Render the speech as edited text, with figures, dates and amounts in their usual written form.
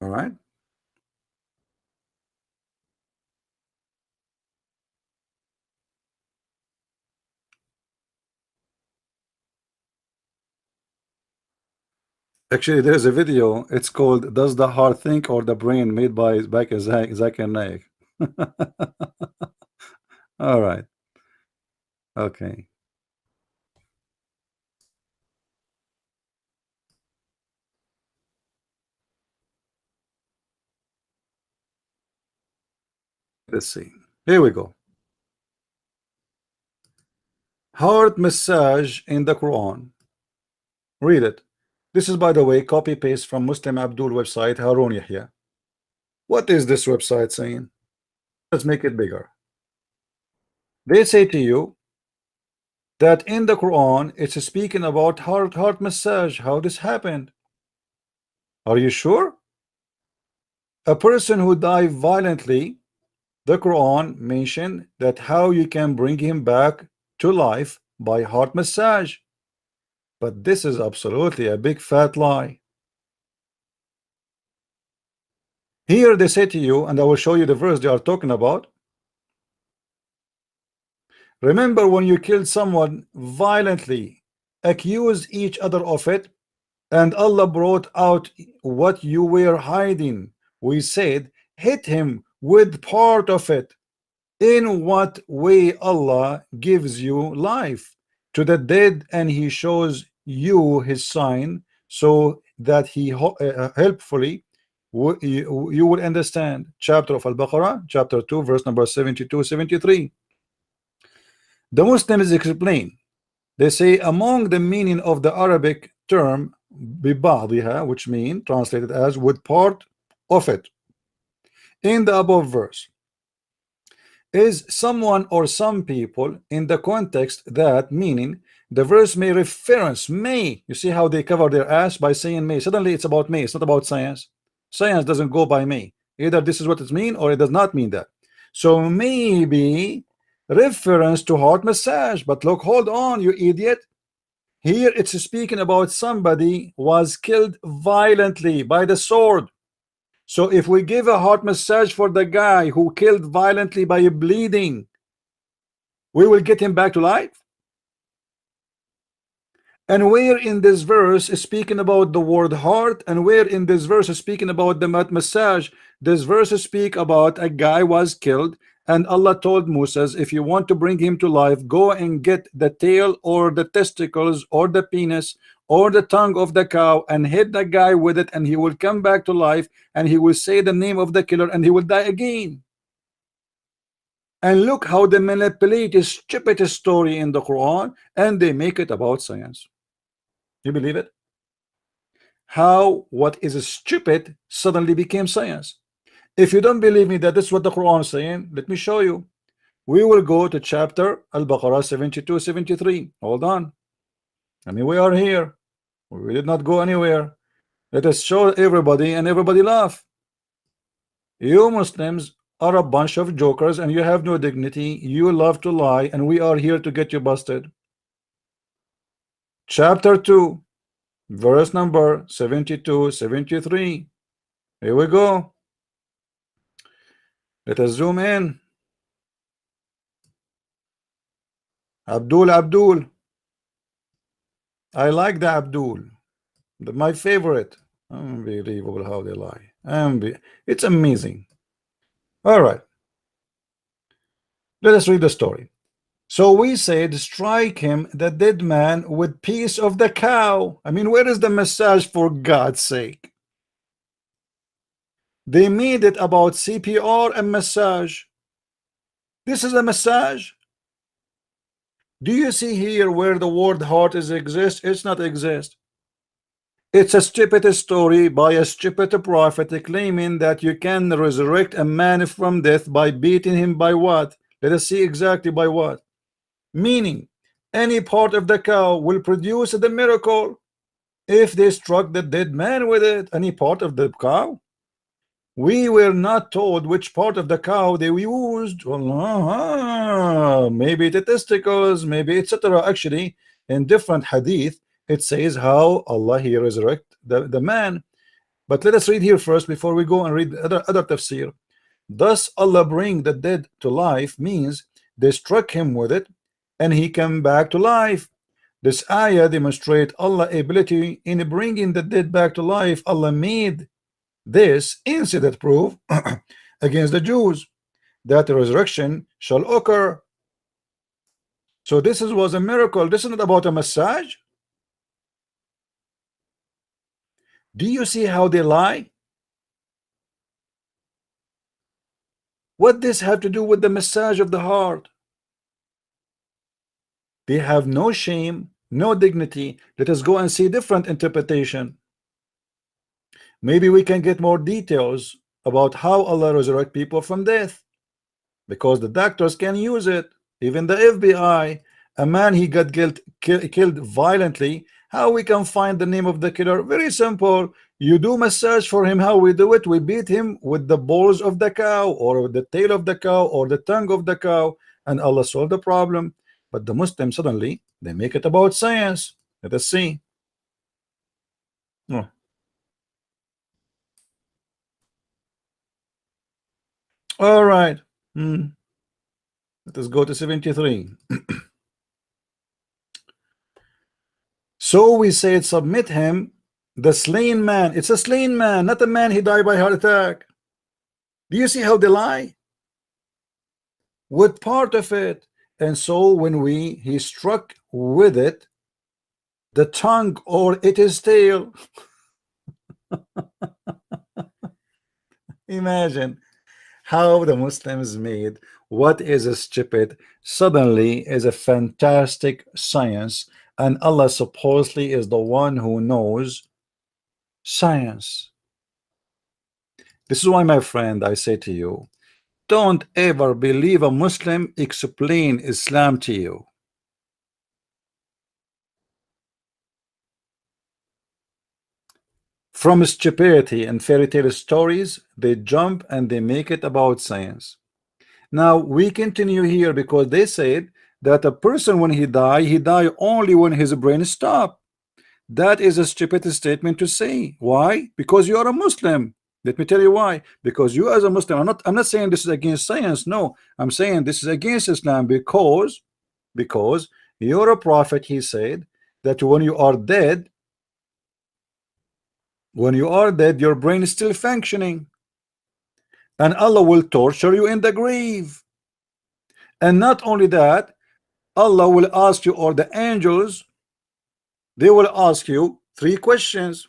All right. Actually, there's a video. It's called "Does the Heart Think or the Brain?" made by Zakir Naik. All right. Okay. Let's see. Here we go. Heart massage in the Quran. Read it. This is, by the way, copy paste from Muslim Abdul website, Harun Yahya. What is this website saying? Let's make it bigger. They say to you that in the Quran it's speaking about heart massage, how this happened. Are you sure? A person who died violently, the Quran mentioned that how you can bring him back to life by heart massage. But this is absolutely a big fat lie. Here they say to you, and I will show you the verse they are talking about. Remember when you killed someone violently, accuse each other of it, and Allah brought out what you were hiding. We said, hit him with part of it. In what way Allah gives you life to the dead, and he shows you his sign so that he helpfully you will understand. Chapter of Al-Baqarah, chapter 2, verse number 72-73. The Muslims explain. They say among the meaning of the Arabic term ببعضها, which mean translated as with part of it, in the above verse, is someone or some people in the context that, meaning the verse may reference may. You see how they cover their ass by saying may. Suddenly it's about may. It's not about science. Science doesn't go by may. Either this is what it means or it does not mean that. So maybe reference to heart massage. But look, hold on, you idiot. Here it's speaking about somebody was killed violently by the sword. So if we give a heart massage for the guy who killed violently by bleeding, we will get him back to life. And where in this verse is speaking about the word heart, and where in this verse is speaking about the massage? This verse speak about a guy was killed, and Allah told Moses, if you want to bring him to life, go and get the tail or the testicles or the penis or the tongue of the cow and hit the guy with it, and he will come back to life, and he will say the name of the killer, and he will die again. And look how they manipulate a stupid story in the Quran, and they make it about science. You believe it? How what is stupid suddenly became science. If you don't believe me that this is what the Quran is saying, let me show you. We will go to chapter Al-Baqarah 72-73. Hold on. I mean, we are here. We did not go anywhere. Let us show everybody, and everybody laugh. You Muslims are a bunch of jokers, and you have no dignity. You love to lie, and we are here to get you busted. Chapter 2, verse number 72-73. Here we go. Let us zoom in. Abdul. I like the Abdul. My favorite. Unbelievable how they lie. It's amazing. All right. Let us read the story. So we said, strike him, the dead man, with piece of the cow. I mean, where is the massage, for God's sake? They made it about CPR and massage. This is a massage. Do you see here where the word heart is exist? It's not exist. It's a stupid story by a stupid prophet claiming that you can resurrect a man from death by beating him by what? Let us see exactly by what. Meaning, any part of the cow will produce the miracle if they struck the dead man with it. Any part of the cow? We were not told which part of the cow they used. Maybe the testicles, maybe etc. Actually, in different hadith, it says how Allah he resurrect the man. But let us read here first before we go and read other tafsir. Thus Allah bring the dead to life means they struck him with it and he came back to life. This ayah demonstrate Allah's ability in bringing the dead back to life. Allah made this incident proof against the Jews that the resurrection shall occur. So was a miracle. This is not about a massage. Do you see how they lie? What this have to do with the massage of the heart? They have no shame, no dignity. Let us go and see different interpretation. Maybe we can get more details about how Allah resurrect people from death, because the doctors can use it. Even the FBI, a man he got killed violently. How we can find the name of the killer? Very simple. You do massage for him. How we do it? We beat him with the balls of the cow, or the tail of the cow, or the tongue of the cow, and Allah solved the problem. But the Muslims suddenly they make it about science. Let us see. Oh. All right. Let us go to 73. So we said, submit him, the slain man. It's a slain man, not a man he died by heart attack. Do you see how they lie? With part of it. And so when he struck with it, the tongue or its tail. Imagine how the Muslims made what is a stupid suddenly is a fantastic science, and Allah supposedly is the one who knows science. This is why, my friend, I say to you, don't ever believe a Muslim explain Islam to you. From stupidity and fairy tale stories, they jump and they make it about science. Now we continue here because they said that a person when he die only when his brain stop. That is a stupid statement to say. Why? Because you are a Muslim. Let me tell you why. Because you as a Muslim, I'm not saying this is against science. No, I'm saying this is against Islam because you're a prophet. He said that when you are dead, your brain is still functioning, and Allah will torture you in the grave. And not only that, Allah will ask you, or the angels, they will ask you 3 questions.